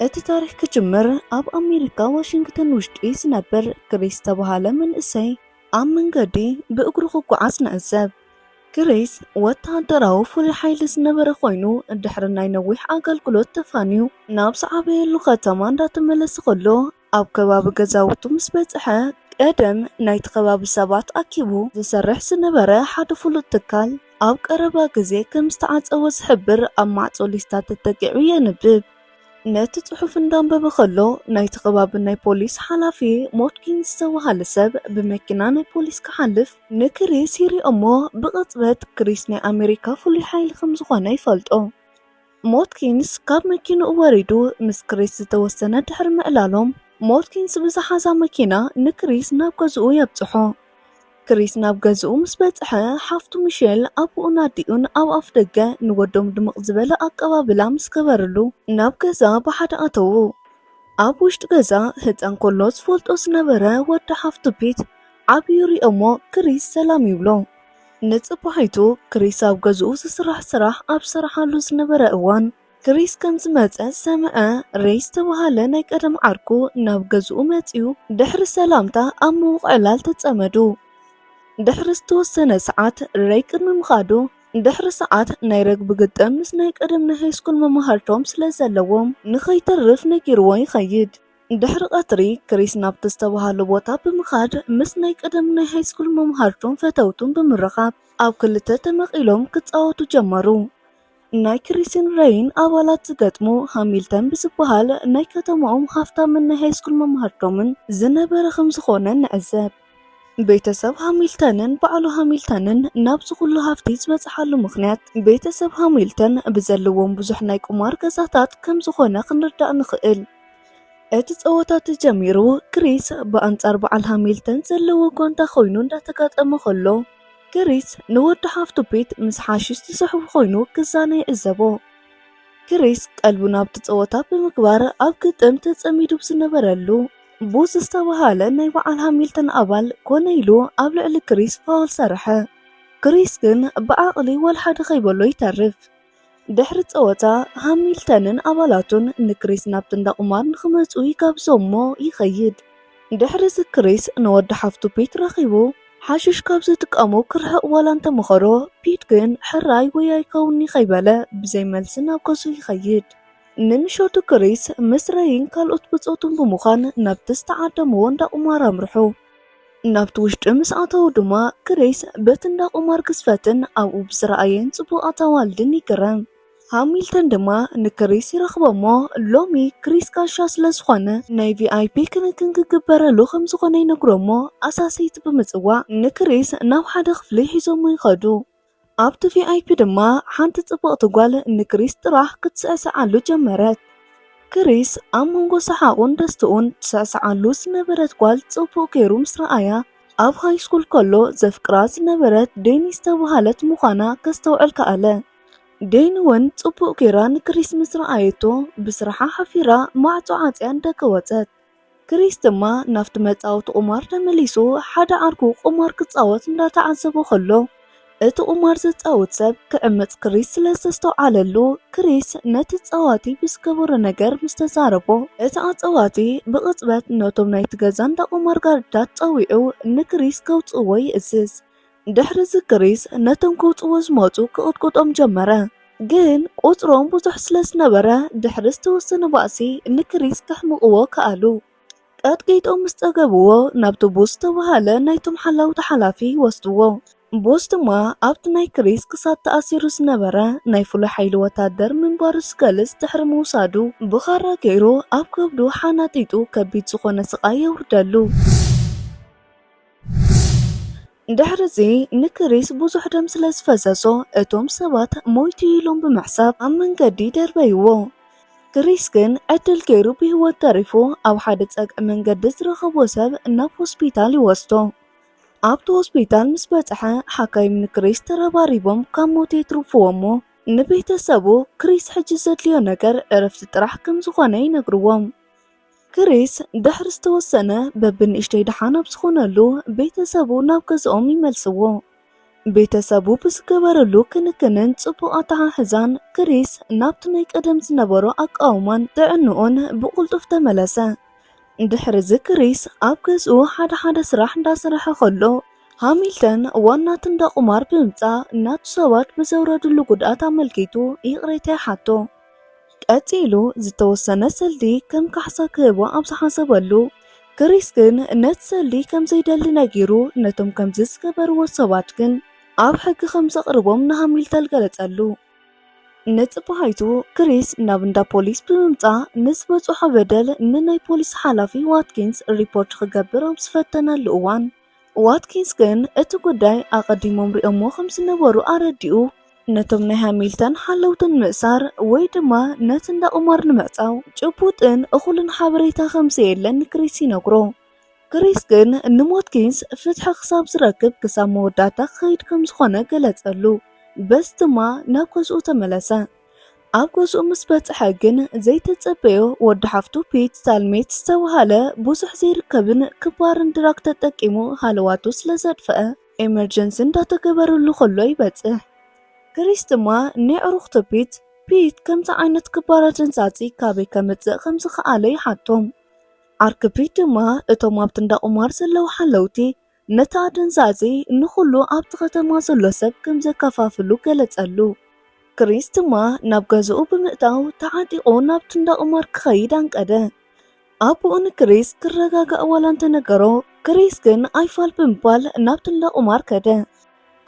እቲ ታሪክ ክጅምር ኣብ ኣሜሪካ ዋሽንግተን ውሽጢ ዝነብር ክሪስ ዝተባህለ መንእሰይ ኣብ መንገዲ ብእግሩ ክጓዓዝ ንዕዘብ። ክሪስ ወተሃደራዊ ፍሉይ ሓይሊ ዝነበረ ኮይኑ ድሕሪ ናይ ነዊሕ ኣገልግሎት ተፋንዩ ናብ ዝዓበየሉ ከተማ እንዳተመለሰ ከሎ ኣብ ከባቢ ገዛውቱ ምስ በጽሐ ቀደም ናይቲ ከባቢ ሰባት ኣኪቡ ዝሰርሕ ዝነበረ ሓደ ፍሉጥ ትካል ኣብ ቀረባ ግዜ ከም ዝተዓፀወ ዝሕብር ኣብ ማዕጾ ሊስታት ተጠቂዑ የንብብ። ነቲ ጽሑፍ እንዳንበበ ከሎ ናይቲ ከባቢ ናይ ፖሊስ ሓላፊ ሞትኪንስ ዝተባህለ ሰብ ብመኪና ናይ ፖሊስ ክሓልፍ ንክሪስ ይሪኦሞ ብቕጽበት ክሪስ ናይ ኣሜሪካ ፍሉይ ሓይሊ ከም ዝኾነ ይፈልጦ። ሞትኪንስ ካብ መኪንኡ ወሪዱ ምስ ክሪስ ዝተወሰነ ድሕሪ ምዕላሎም ሞትኪንስ ብዝሓዛ መኪና ንክሪስ ናብ ገዝኡ የብጽሖ። ክሪስ ናብ ገዝኡ ምስ በጽሐ ሓፍቱ ሚሼል ኣቦኡን ኣዲኡን ኣብ ኣፍ ደገ ንወዶም ድምቕ ዝበለ ኣቀባብላ ምስ ገበርሉ ናብ ገዛ ብሓደ ኣተዉ። ኣብ ውሽጢ ገዛ ህፃን ኮሎ ዝፈልጦ ዝነበረ ወዲ ሓፍቱ ፒት ዓብዩ ሪኦሞ ክሪስ ሰላም ይብሎ። ንጽባሒቱ ክሪስ ኣብ ገዝኡ ዝስራሕ ስራሕ ኣብ ስራሓሉ ዝነበረ እዋን ክሪስ ከም ዝመፀ ሰምዐ። ሬይ ዝተባህለ ናይ ቀደም ዓርኩ ናብ ገዝኡ መፂኡ ድሕሪ ሰላምታ ኣብ ምውቕዕላል ተጸመዱ። ድሕሪ ዝተወሰነ ሰዓት ሬይ ቅድሚ ምኻዱ ድሕሪ ሰዓት ናይ ረግቢ ግጥም ምስ ናይ ቀደም ናይ ሃይስኩል መምሃርቶም ስለ ዘለዎም ንኸይተርፍ ነጊርዎ ይኸይድ። ድሕሪ ቀትሪ ክሪስ ናብቲ ዝተባህለ ቦታ ብምኻድ ምስ ናይ ቀደም ናይ ሃይስኩል መምሃርቶም ፈተውቱን ብምርኻብ ኣብ ክልተ ተመቒሎም ክጻወቱ ጀመሩ። ናይ ክሪስን ሬይን ኣባላት ዝገጥሙ ሃሚልተን ብዝበሃል ናይ ከተማኦም ሃፍታምን ናይ ሃይስኩል መምሃርቶምን ዝነበረ ከም ዝኾነ ንዕዘብ። ቤተሰብ ሃሚልተንን በዓሉ ሃሚልተንን ናብ ዝኹሉ ሃፍቲ ዝበጽሓሉ ምኽንያት ቤተሰብ ሃሚልተን ብዘለዎም ብዙሕ ናይ ቁማር ገዛታት ከም ዝኾነ ክንርዳእ ንኽእል። እቲ ጸወታ ተጀሚሩ ክሪስ ብኣንጻር በዓል ሃሚልተን ዘለዎ ጓንታ ኮይኑ እንዳተጋጠመ ከሎ ክሪስ ንወዲ ሓፍቱ ፒት ምስ ሓሽሽ ዝስሕቡ ኮይኑ ክዛነ ይዕዘቦ። ክሪስ ቀልቡ ናብቲ ጸወታ ብምግባር ኣብ ግጥም ተጸሚዱ ብዝነበረሉ ቡዝ ዝተባህለ ናይ በዓል ሃሚልተን ኣባል ኮነ ኢሉ ኣብ ልዕሊ ክሪስ ፋውል ሰርሐ። ክሪስ ግን ብዓቕሊ ወልሓደ ከይበሎ ይተርፍ። ድሕሪ ጸወታ ሃሚልተንን ኣባላቱን ንክሪስ ናብቲ እንዳ ቁማር ንኽመፁ ይጋብዞሞ ይኸይድ። ድሕሪ ክሪስ ንወዲ ሓፍቱ ፒት ረኺቡ ሓሽሽ ካብ ዝጥቀሙ ክርሕቕ ዋላ እንተመኸሮ ፒት ግን ሕራይ ወይ ኣይከውኒ ከይበለ ብዘይ መልሲ ናብ ገዙ ይኸይድ። ንምሸቱ ክሪስ ምስ ሬይን ካልኦት ብጾቱን ብምዃን ናብቲ ዝተዓደምዎ እንዳ ቁማር ኣምርሑ። ናብቲ ውሽጢ ምስ ኣተዉ ድማ ክሪስ በቲ እንዳ ቁማር ግዝፈትን ኣብኡ ብዝረኣየን ጽቡቕ ኣታዋልድን ይግረም። ሃሚልተን ድማ ንክሪስ ይረኽቦሞ ሎሚ ክሪስ ጋሻ ስለ ዝኾነ ናይ ቪኣይፒ ክንክን ክግበረሉ ከም ዝኾነ ይነግሮሞ ኣሳሰይቲ ብምጽዋዕ ንክሪስ ናብ ሓደ ክፍሊ ሒዞሞ ይኸዱ። ኣብቲ ቪኣይፒ ድማ ሓንቲ ጽቡቕቲ ጓል ንክሪስ ጥራሕ ክትስዕስዓሉ ጀመረት። ክሪስ ኣብ መንጎ ሰሓቑን ደስትኡን ትስዕስዓሉ ዝነበረት ጓል ጽቡቕ ገይሩ ምስ ረኣያ ኣብ ሃይስኩል ከሎ ዘፍቅራ ዝነበረት ዴኒ ዝተባህለት ምዃና ከስተውዕል ከኣለ። ዴኒ እውን ጽቡቕ ገይራ ንክሪስ ምስ ረኣየቶ ብስራሓ ሓፊራ ማዕጾ ዓጽያ ደገ ወፀት። ክሪስ ድማ ናብቲ መጻወቲ ቁማር ተመሊሱ ሓደ ዓርኩ ቁማር ክጻወት እንዳተዓዘቦ ከሎ እቲ ቁማር ዘጻወት ሰብ ክዕምጽ ክሪስ ስለ ዝተስተውዓለሉ ክሪስ ነቲ ጸዋቲ ብዝገበሮ ነገር ምስ ተዛረቦ እቲ ኣጸዋቲ ብቕጽበት ነቶም ናይቲ ገዛ እንዳ ቁማር ጋርድታት ጸዊዑ ንክሪስ ከውጽእዎ ይእዝዝ። ድሕሪ ክሪስ ነቶም ከውጽእዎ ዝመጹ ክቕጥቅጦም ጀመረ። ግን ቁጽሮም ብዙሕ ስለ ዝነበረ ድሕሪ ዝተወሰነ ባእሲ ንክሪስ ከሕምቕዎ ከኣሉ። ቀጥቂጦም ምስ ጠገብዎ ናብቲ ቡዝ ዝተባህለ ናይቶም ሓላውቲ ሓላፊ ይወስድዎ። ቦስ ድማ ኣብቲ ናይ ክሪስ ክሳድ ተኣሲሩ ዝነበረ ናይ ፍሉይ ሓይሊ ወታደር ምንባሩ ዝገልጽ ድሕሪ ምውሳዱ ብኻራ ገይሩ ኣብ ከብዱ ሓናጢጡ ከቢድ ዝኾነ ስቓይ የውርደሉ። ድሕሪዚ ንክሪስ ብዙሕ ደም ስለ ዝፈሰሶ እቶም ሰባት ሞይቱ ኢሎም ብምሕሳብ ኣብ መንገዲ ደርበይዎ። ክሪስ ግን ዕድል ገይሩ ብህይወት ተሪፉ ኣብ ሓደ ፀግዒ መንገዲ ዝረኸቦ ሰብ ናብ ሆስፒታል ይወስዶ። ኣብቲ ሆስፒታል ምስ በጽሐ ሓካይም ንክሪስ ተረባሪቦም ካብ ሞት የትርፍዎሞ። ንቤተሰቡ ክሪስ ሕጂ ዘድልዮ ነገር ዕረፍቲ ጥራሕ ከም ዝኾነ ይነግርዎም። ክሪስ ድሕሪ ዝተወሰነ በብንእሽተይ ድሓን ኣብ ዝኾነሉ ቤተሰቡ ናብ ገዝኦም ይመልስዎ። ቤተሰቡ ብዝገበረሉ ክንክንን ጽቡቕ ኣተሓሕዛን ክሪስ ናብቲ ናይ ቀደም ዝነበሮ ኣቃውማን ጥዕንኡን ብቕልጡፍ ተመለሰ። ድሕሪዚ ክሪስ ኣብ ገዝኡ ሓደ ስራሕ እንዳሰርሐ ከሎ ሃሚልተን ዋናት እንዳ ቁማር ብምምጻእ ናቱ ሰባት ብዘውረድሉ ጉድኣት ኣመልኪቱ ይቕሬታ ይሓቶ። ቀፂሉ ዝተወሰነ ሰልዲ ከም ካሕሳ ክህቦ ኣብ ዝሓሰበሉ ክሪስ ግን ነቲ ሰልዲ ከም ዘይደሊ ነጊሩ ነቶም ከምዚ ዝገበርዎ ሰባት ግን ኣብ ሕጊ ከም ዘቕርቦም ንሃሚልተን ገለጸሉ። ንጽባሒቱ ክሪስ ናብ እንዳ ፖሊስ ብምምጻእ ንዝበጽሖ በደል ንናይ ፖሊስ ሓላፊ ዋትኪንስ ሪፖርት ክገብር ኣብ ዝፈተነሉ እዋን ዋትኪንስ ግን እቲ ጉዳይ ኣቐዲሞም ሪኦሞ ከም ዝነበሩ ኣረዲኡ ነቶም ናይ ሃሚልተን ሓለውትን ምእሳር ወይ ድማ ነቲ እንዳ ቁማር ንምዕጻው ጭቡጥን እኹልን ሓበሬታ ከም ዘየለን ንክሪስ ይነግሮ። ክሪስ ግን ንዋትኪንስ ፍትሒ ክሳብ ዝረክብ ክሳብ መወዳእታ ክኸይድ ከም ዝኾነ ገለጸሉ። በስ ድማ ናብ ገዝኡ ተመለሰ። ኣብ ገዝኡ ምስ በጽሐ ግን ዘይተጸበዮ ወዲ ሓፍቱ ፒት ሳልሜት ዝተባሃለ ብዙሕ ዘይርከብን ክባርን ድራግ ተጠቂሙ ሃለዋቱ ስለ ዘድፈአ ኤመርጀንሲ እንዳተገበረሉ ከሎ ይበጽሕ። ክሪስ ድማ ናይ ዕሩኽቱ ፒት ከምዚ ዓይነት ክባር ኣደንዛጺ ካበይ ከምጽእ ከም ዝኸኣለ ይሓቶም። ዓርኪ ፒት ድማ እቶም ኣብቲ እንዳ ቁማር ዘለዉ ሓለውቲ ነታ ኣደንዛጺ ንኹሉ ኣብቲ ከተማ ዘሎ ሰብ ከም ዘከፋፍሉ ገለጸሉ። ክሪስ ድማ ናብ ገዝኡ ብምእታው ተዓጢቑ ናብቲ እንዳ ቁማር ክኸይድ አንቀደ። ኣቦኡ ንክሪስ ክረጋጋእ ዋላ እንተነገሮ ክሪስ ግን ኣይፋል ብምባል ናብቲ እንዳ ቁማር ከደ።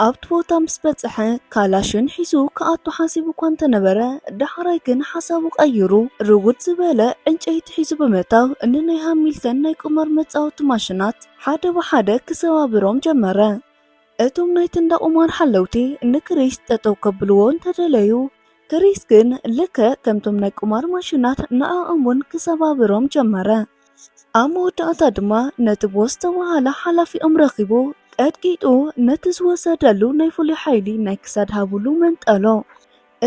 ኣብቲ ቦታ ምስ በጽሐ ካላሽን ሒዙ ከኣቱ ሓሲቡ እኳ እንተነበረ ዳሕራይ ግን ሓሳቡ ቀይሩ ርውድ ዝበለ ዕንጨይቲ ሒዙ ብምእታው ንናይ ሃሚልተን ናይ ቁማር መጻወቲ ማሽናት ሓደ ብሓደ ክሰባብሮም ጀመረ። እቶም ናይቲ እንዳ ቁማር ሓለውቲ ንክሪስ ጠጠው ከብልዎ እንተደለዩ ክሪስ ግን ልክዕ ከምቶም ናይ ቁማር ማሽናት ንዕኦም እውን ክሰባብሮም ጀመረ። ኣብ መወዳእታ ድማ ነቲ ቦስ ዝተባሃለ ሓላፊኦም ረኺቡ ቀድቂጡ ነቲ ዝወሰደሉ ናይ ፍሉይ ሓይሊ ናይ ክሳድ ሃብሉ መንጠሎ።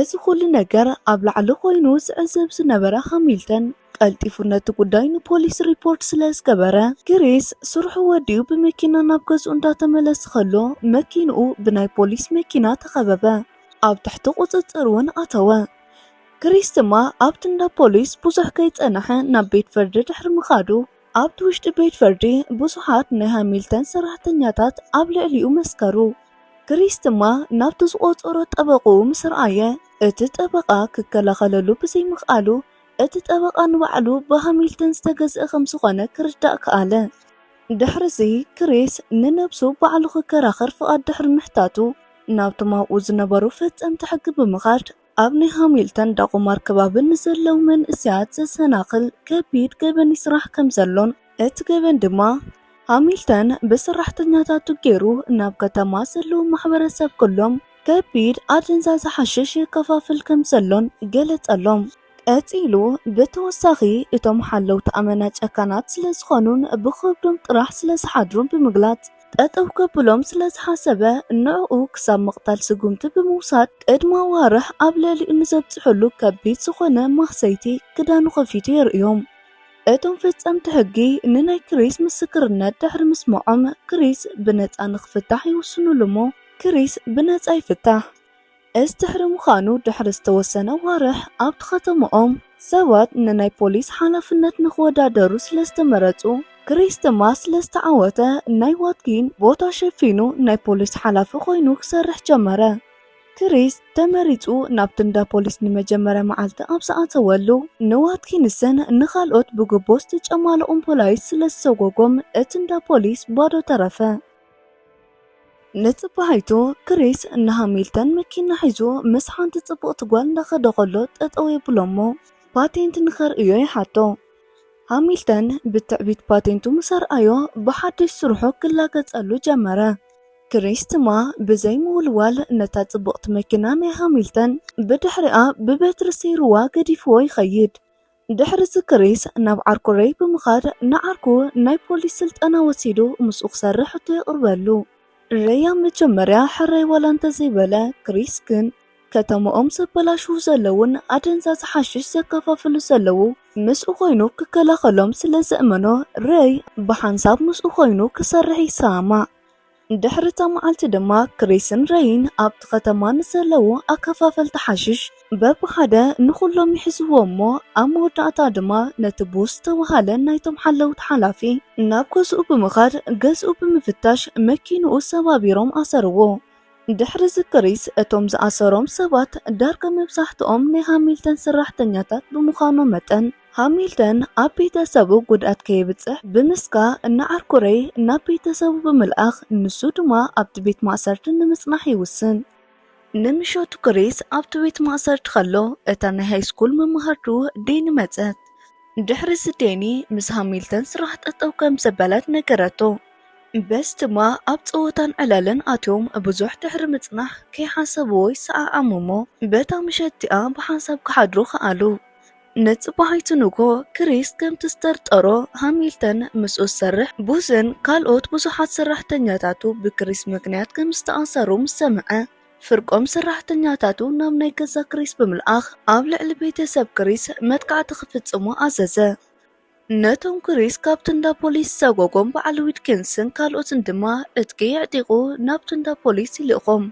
እዚ ኩሉ ነገር ኣብ ላዕሊ ኮይኑ ዝዕዘብ ዝነበረ ሃሚልተን ቀልጢፉ ነቲ ጉዳይ ንፖሊስ ሪፖርት ስለ ዝገበረ ክሪስ ስርሑ ወዲኡ ብመኪና ናብ ገዝኡ እንዳተመለሰ ከሎ መኪንኡ ብናይ ፖሊስ መኪና ተኸበበ። ኣብ ትሕቲ ቁፅፅር እውን ኣተወ። ክሪስ ድማ ኣብቲ እንዳ ፖሊስ ብዙሕ ከይጸንሐ ናብ ቤት ፍርዲ ድሕሪ ምኻዱ ኣብቲ ውሽጢ ቤት ፍርዲ ብዙሓት ናይ ሃሚልተን ሰራሕተኛታት ኣብ ልዕሊኡ መስከሩ። ክሪስ ድማ ናብቲ ዝቆፀሮ ጠበቁኡ ምስ ረኣየ እቲ ጠበቃ ክከላኸለሉ ብዘይምኽኣሉ እቲ ጠበቃ ንባዕሉ ብሃሚልተን ዝተገዝአ ከም ዝኾነ ክርዳእ ከኣለ። ድሕሪዚ ክሪስ ንነብሱ ባዕሉ ክከራኸር ፍቓድ ድሕሪ ምሕታቱ ናብቶም ኣብኡ ዝነበሩ ፈጸምቲ ሕጊ ብምኻድ ኣብ ናይ ሃሚልተን እንዳ ቁማር ከባብን ንዘለዉ መንእስያት ዘሰናኽል ከቢድ ገበን ይስራሕ ከም ዘሎን እቲ ገበን ድማ ሃሚልተን ብሰራሕተኛታቱ ገይሩ ናብ ከተማ ዘለዉ ማሕበረሰብ ኩሎም ከቢድ ኣደንዛዚ ሓሽሽ ይከፋፍል ከም ዘሎን ገለጸሎም። ቀፂሉ ብተወሳኺ እቶም ሓለውቲ ኣመና ጨካናት ስለ ዝኾኑን ብከብዶም ጥራሕ ስለ ዝሓድሩን ብምግላጽ ጠጠው ከብሎም ስለ ዝሓሰበ ንዕኡ ክሳብ መቕታል ስጉምቲ ብምውሳድ ቅድመ ዋርሕ ኣብ ልዕሊኡ ንዘብፅሕሉ ከቢድ ዝኾነ ማህሰይቲ ክዳኑ ከፊቱ የርእዮም። እቶም ፈጸምቲ ሕጊ ንናይ ክሪስ ምስክርነት ድሕሪ ምስምዖም ክሪስ ብነፃ ንክፍታሕ ይውስኑሉ እሞ ክሪስ ብነፃ ይፍታሕ። እዚ ድሕሪ ምዃኑ ድሕሪ ዝተወሰነ ዋርሕ ኣብቲ ከተምኦም ሰባት ንናይ ፖሊስ ሓላፍነት ንክወዳደሩ ስለ ዝተመረፁ ክሪስ ድማ ስለ ዝተዓወተ ናይ ዋትኪን ቦታ ሸፊኑ ናይ ፖሊስ ሓላፊ ኮይኑ ክሰርሕ ጀመረ። ክሪስ ተመሪፁ ናብቲ እንዳ ፖሊስ ንመጀመርያ መዓልቲ ኣብ ዝኣተወሉ ንዋትኪንስን ንኻልኦት ብግቦ ዝተጨማለቑን ፖላይስ ስለ ዝሰጎጎም እቲ እንዳ ፖሊስ ባዶ ተረፈ። ንጽባሒቱ ክሪስ ንሃሚልተን መኪና ሒዙ ምስ ሓንቲ ጽቡቕቲ ጓል እንዳኸደ ከሎ ጠጠው የብሎሞ ፓቴንት ንኸርእዮ ይሓቶ። ሃሚልተን ብትዕቢት ፓቴንቱ ምስ ኣርኣዮ ብሓድሽ ስርሑ ክላገጸሉ ጀመረ። ክሪስ ድማ ብዘይ ምውልዋል ነታ ጽቡቕቲ መኪና ናይ ሃሚልተን ብድሕሪኣ ብበትሪ ሰይሩዋ ገዲፍዎ ይኸይድ። ድሕሪዚ ክሪስ ናብ ዓርኩ ሬይ ብምኻድ ንዓርኩ ናይ ፖሊስ ስልጠና ወሲዱ ምስኡ ክሰርሕ ሕቶ የቕርበሉ። ሬያ መጀመርያ ሕራይ ዋላ እንተዘይበለ ክሪስ ግን ከተማኦም ዘበላሽው ዘለውን ኣደንዛዚ ሓሽሽ ዘከፋፍሉ ዘለዉ ምስኡ ኮይኑ ክከላኸሎም ስለ ዘእመኖ ሬይ ብሓንሳብ ምስኡ ኮይኑ ክሰርሕ ይሰማዕ። ድሕሪ እታ መዓልቲ ድማ ክሪስን ሬይን ኣብቲ ከተማ ንዘለዉ ኣከፋፈልቲ ሓሽሽ በብሓደ ንኹሎም ይሕዝዎ እሞ ኣብ መወዳእታ ድማ ነቲ ቡስ ዝተባሃለ ናይቶም ሓለውቲ ሓላፊ ናብ ገዝኡ ብምኻድ ገዝኡ ብምፍታሽ መኪንኡ ሰባቢሮም ኣሰርዎ። ድሕሪ ዝክሪስ እቶም ዝኣሰሮም ሰባት ዳርጋ መብዛሕትኦም ናይ ሃሚልተን ሰራሕተኛታት ብምዃኖም መጠን ሃሚልተን ኣብ ቤተሰቡ ጉድኣት ከይብፅሕ ብምስጋ እናዓርኩረይ ናብ ቤተሰቡ ብምልኣኽ ንሱ ድማ ኣብቲ ቤት ማእሰርቲ ንምጽናሕ ይውስን። ንምሸቱ ክሪስ ኣብቲ ቤት ማእሰርቲ ከሎ እታ ናይ ሃይስኩል መምሃርቱ ዴኒ መፀት። ድሕሪ ስዴኒ ምስ ሃሚልተን ስራሕ ጠጠው ከም ዘበለት ነገረቶ። በስ ድማ ኣብ ፀወታን ዕለልን ኣትዮም ብዙሕ ድሕሪ ምጽናሕ ከይሓሰብዎ ይሰዓዓምሞ በታ ምሸቲኣ ብሓንሳብ ክሓድሩ ከኣሉ። ነጽባሃይቱ ንጎ ክሪስ ከምቲ ዝጠርጠሮ ሃሚልተን ምስኡ ዝሰርሕ ቡስን ካልኦት ብዙሓት ሰራሕተኛታቱ ብክሪስ ምክንያት ከም ዝተኣሰሩ ምስ ሰምዐ ፍርቆም ሰራሕተኛታቱ ናብ ናይ ገዛ ክሪስ ብምልኣኽ ኣብ ልዕሊ ቤተሰብ ክሪስ መጥቃዕቲ ክፍጽሙ ኣዘዘ። ነቶም ክሪስ ካብቲ እንዳ ፖሊስ ዘጎጎም በዓል ዊትኪንስን ካልኦትን ድማ እትቂ ይዕጢቑ ናብቲ እንዳ ፖሊስ ይልእኾም።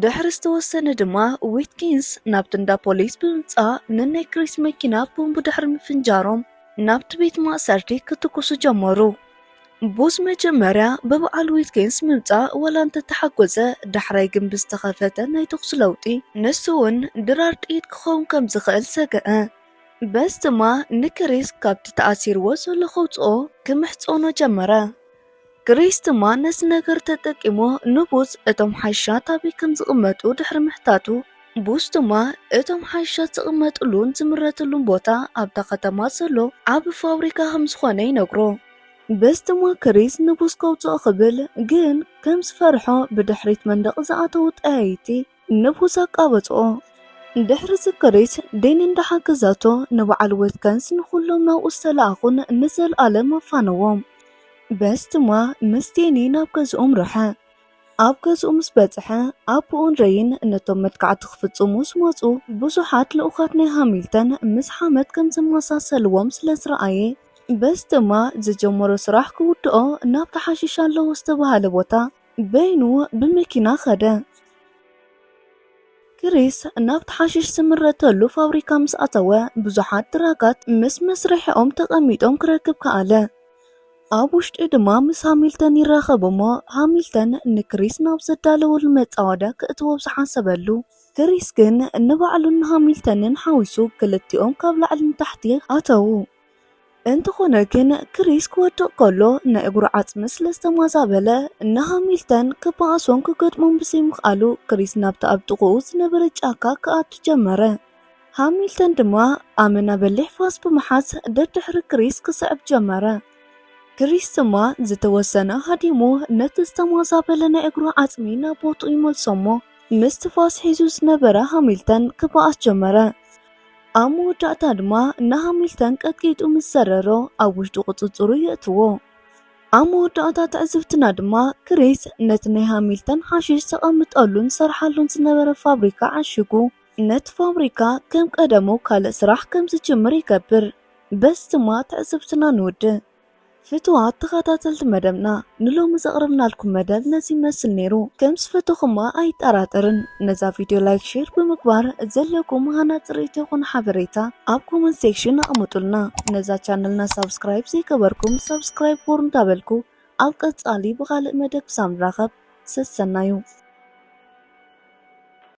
ድሕሪ ዝተወሰነ ድማ ዊትኪንስ ናብቲ እንዳ ፖሊስ ብምምጻእ ነናይ ክሪስ መኪና ቦምቡ ድሕሪ ምፍንጃሮም ናብቲ ቤት ማእሰርቲ ክትኩሱ ጀመሩ። ቡስ መጀመርያ በበዓል ዊትኪንስ ምምጻእ ወላ እንተተሓጐዘ ዳሕራይ ግን ብዝተኸፈተ ናይ ተኹሲ ለውጢ ንሱ እውን ድራር ጥይት ክኸውን ከም ዝኽእል ሰግአ። በስ ድማ ንክሪስ ካብቲ ተኣሲርዎ ዘሎ ኸውፅኦ ክምሕጾኖ ጀመረ። ክሪስ ድማ ነዚ ነገር ተጠቂሞ ንቡስ እቶም ሓሻት ኣበይ ከም ዝቕመጡ ድሕሪ ምሕታቱ ቡስ ድማ እቶም ሓሻት ዝቕመጡሉን ዝምረትሉን ቦታ ኣብታ ከተማ ዘሎ ዓቢ ፋብሪካ ከም ዝኾነ ይነግሮ። በስ ድማ ክሪስ ንቡስ ከውፅኦ ክብል ግን ከም ዝፈርሖ ብድሕሪት መንደቕ ዝኣተዉ ጠያይቲ ንቡስ ኣቃበፅኦ። ድሕሪ ዝክሪስ ዴኒ እንዳሓገዛቶ ንበዓል ዊትኪንስ ንኹሎም ናብኡ ዝተለኣኹን ንዘለኣለም ኣፋነዎም። በስ ድማ ምስ ዴኒ ናብ ገዝኦም ርሐ። ኣብ ገዝኡ ምስ በጽሐ ኣቦኡን ሬይን ነቶም መጥቃዕቲ ክፍጽሙ ዝመፁ ብዙሓት ልኡኻት ናይ ሃሚልተን ምስ ሓመድ ከም ዝመሳሰልዎም ስለ ዝረኣየ በስ ድማ ዝጀመሮ ስራሕ ክውድኦ ናብ ተሓሽሽ ኣለዎ ዝተባሃለ ቦታ በይኑ ብመኪና ኸደ። ክሪስ ናብ ተሓሽሽ ዝምረተሉ ፋብሪካ ምስ ኣተወ ብዙሓት ድራጋት ምስ መስርሒኦም ተቐሚጦም ክረክብ ከኣለ። ኣብ ውሽጢ ድማ ምስ ሃሚልተን ይራኸብ እሞ ሃሚልተን ንክሪስ ናብ ዘዳለወሉ መጻወዳ ክእትዎ ዝሓሰበሉ ክሪስ ግን ንባዕሉን ሃሚልተንን ሓዊሱ ክልቲኦም ካብ ላዕሊ ንታሕቲ ኣተዉ። እንተኾነ ግን ክሪስ ክወድቕ ከሎ ናይ እግሩ ዓጽሚ ስለ ዝተማዛበለ ንሃሚልተን ክበኣሶን ክገጥሞም ብዘይምኽኣሉ ክሪስ ናብቲ ኣብ ጥቕኡ ዝነበረ ጫካ ክኣቱ ጀመረ። ሃሚልተን ድማ ኣመና በሊሕ ፋስ ብምሓዝ ደድሕሪ ክሪስ ክስዕብ ጀመረ። ክሪስ ድማ ዝተወሰነ ሃዲሙ ነቲ ዝተማዛበለ ናይ እግሩ ዓጽሚ ናብ ቦትኡ ይመልሶሞ ምስቲ ፋስ ሒዙ ዝነበረ ሃሚልተን ክበኣስ ጀመረ። ኣብ መወዳእታ ድማ ንሃሚልተን ቀጥቂጡ ምስ ዘረሮ ኣብ ውሽጡ ቁፅፅሩ የእትዎ። ኣብ መወዳእታ ትዕዝብትና ድማ ክሪስ ነቲ ናይ ሃሚልተን ሓሽሽ ዘቐምጠሉን ዝሰርሓሉን ዝነበረ ፋብሪካ ዓሽጉ ነቲ ፋብሪካ ከም ቀደሙ ካልእ ስራሕ ከም ዝጅምር ይገብር። በስ ድማ ትዕዝብትና ንውድእ ፍትዋት ተኸታተልቲ መደብና ንሎሚ ዘቕረብናልኩም መደብ ነዚ ይመስል ነይሩ። ከም ዝፈተኹማ ኣይጠራጠርን። ነዛ ቪድዮ ላይክ ሼር ብምግባር ዘለኩም ሃናፅ ርእይቶ ይኹን ሓበሬታ ኣብ ኮመንት ሴክሽን ኣቕምጡልና። ነዛ ቻነልና ሳብስክራይብ ዘይገበርኩም ሳብስክራይብ ቦር እንዳበልኩ ኣብ ቀጻሊ ብኻልእ መደብ ክሳብ ንራኸብ ሰሰናዩ።